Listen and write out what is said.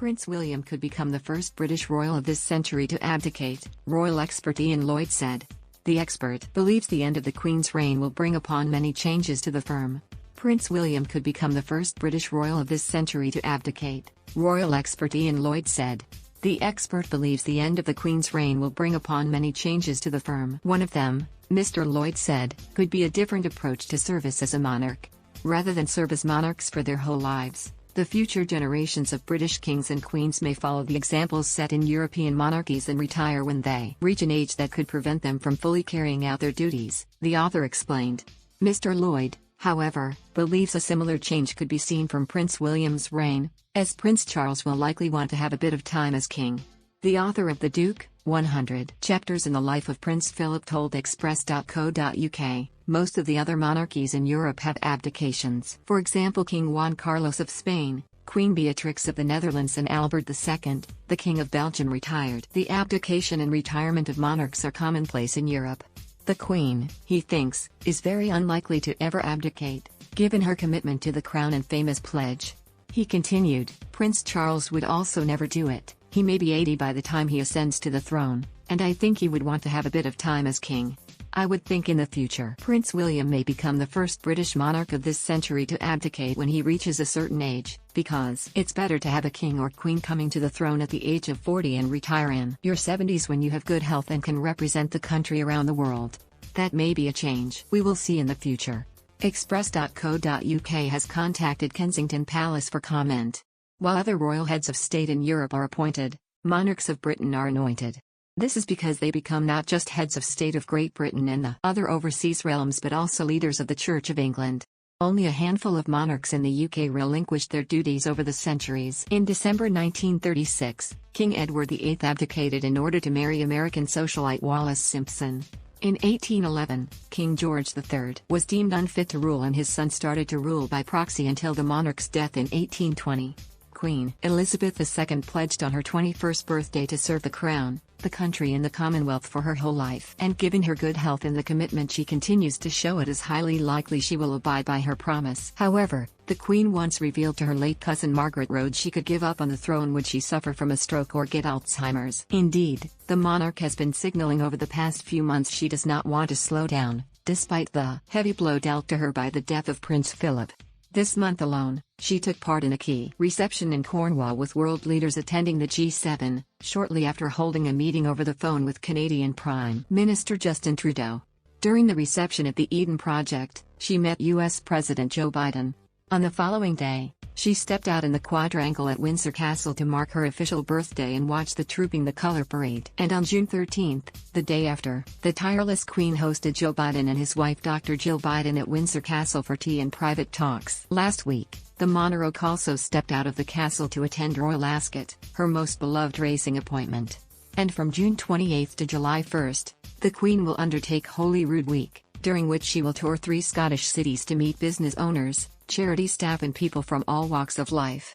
Prince William could become the first British royal of this century to abdicate, royal expert Ian Lloyd said. The expert believes the end of the Queen's reign will bring upon many changes to the firm. Prince William could become the first British royal of this century to abdicate, royal expert Ian Lloyd said. The expert believes the end of the Queen's reign will bring upon many changes to the firm. One of them, Mr. Lloyd said, could be a different approach to service as a monarch. Rather than serve as monarchs for their whole lives, the future generations of British kings and queens may follow the examples set in European monarchies and retire when they reach an age that could prevent them from fully carrying out their duties, the author explained. Mr. Lloyd, however, believes a similar change could be seen from Prince William's reign, as Prince Charles will likely want to have a bit of time as king. The author of The Duke, 100 Chapters in the Life of Prince Philip told Express.co.uk, most of the other monarchies in Europe have abdications. For example, King Juan Carlos of Spain, Queen Beatrix of the Netherlands and Albert II, the King of Belgium retired. The abdication and retirement of monarchs are commonplace in Europe. The Queen, he thinks, is very unlikely to ever abdicate, given her commitment to the crown and famous pledge. He continued, Prince Charles would also never do it. He may be 80 by the time he ascends to the throne, and I think he would want to have a bit of time as king. I would think in the future Prince William may become the first British monarch of this century to abdicate when he reaches a certain age, because it's better to have a king or queen coming to the throne at the age of 40 and retire in your 70s when you have good health and can represent the country around the world. That may be a change we will see in the future. Express.co.uk has contacted Kensington Palace for comment. While other royal heads of state in Europe are appointed, monarchs of Britain are anointed. This is because they become not just heads of state of Great Britain and the other overseas realms but also leaders of the Church of England. Only a handful of monarchs in the UK relinquished their duties over the centuries. In December 1936, King Edward VIII abdicated in order to marry American socialite Wallis Simpson. In 1811, King George III was deemed unfit to rule and his son started to rule by proxy until the monarch's death in 1820. Queen Elizabeth II pledged on her 21st birthday to serve the crown, the country and the Commonwealth for her whole life. And given her good health and the commitment she continues to show, it is highly likely she will abide by her promise. However, the Queen once revealed to her late cousin Margaret Rhodes she could give up on the throne would she suffer from a stroke or get Alzheimer's. Indeed, the monarch has been signaling over the past few months she does not want to slow down, despite the heavy blow dealt to her by the death of Prince Philip. This month alone, she took part in a key reception in Cornwall with world leaders attending the G7, shortly after holding a meeting over the phone with Canadian Prime Minister Justin Trudeau. During the reception at the Eden Project, she met U.S. President Joe Biden. On the following day, she stepped out in the quadrangle at Windsor Castle to mark her official birthday and watch the Trooping the Colour Parade. And on June 13, the day after, the tireless Queen hosted Joe Biden and his wife Dr. Jill Biden at Windsor Castle for tea and private talks. Last week, the monarch also stepped out of the castle to attend Royal Ascot, her most beloved racing appointment. And from June 28 to July 1, the Queen will undertake Holyrood Week, during which she will tour 3 Scottish cities to meet business owners, charity staff and people from all walks of life.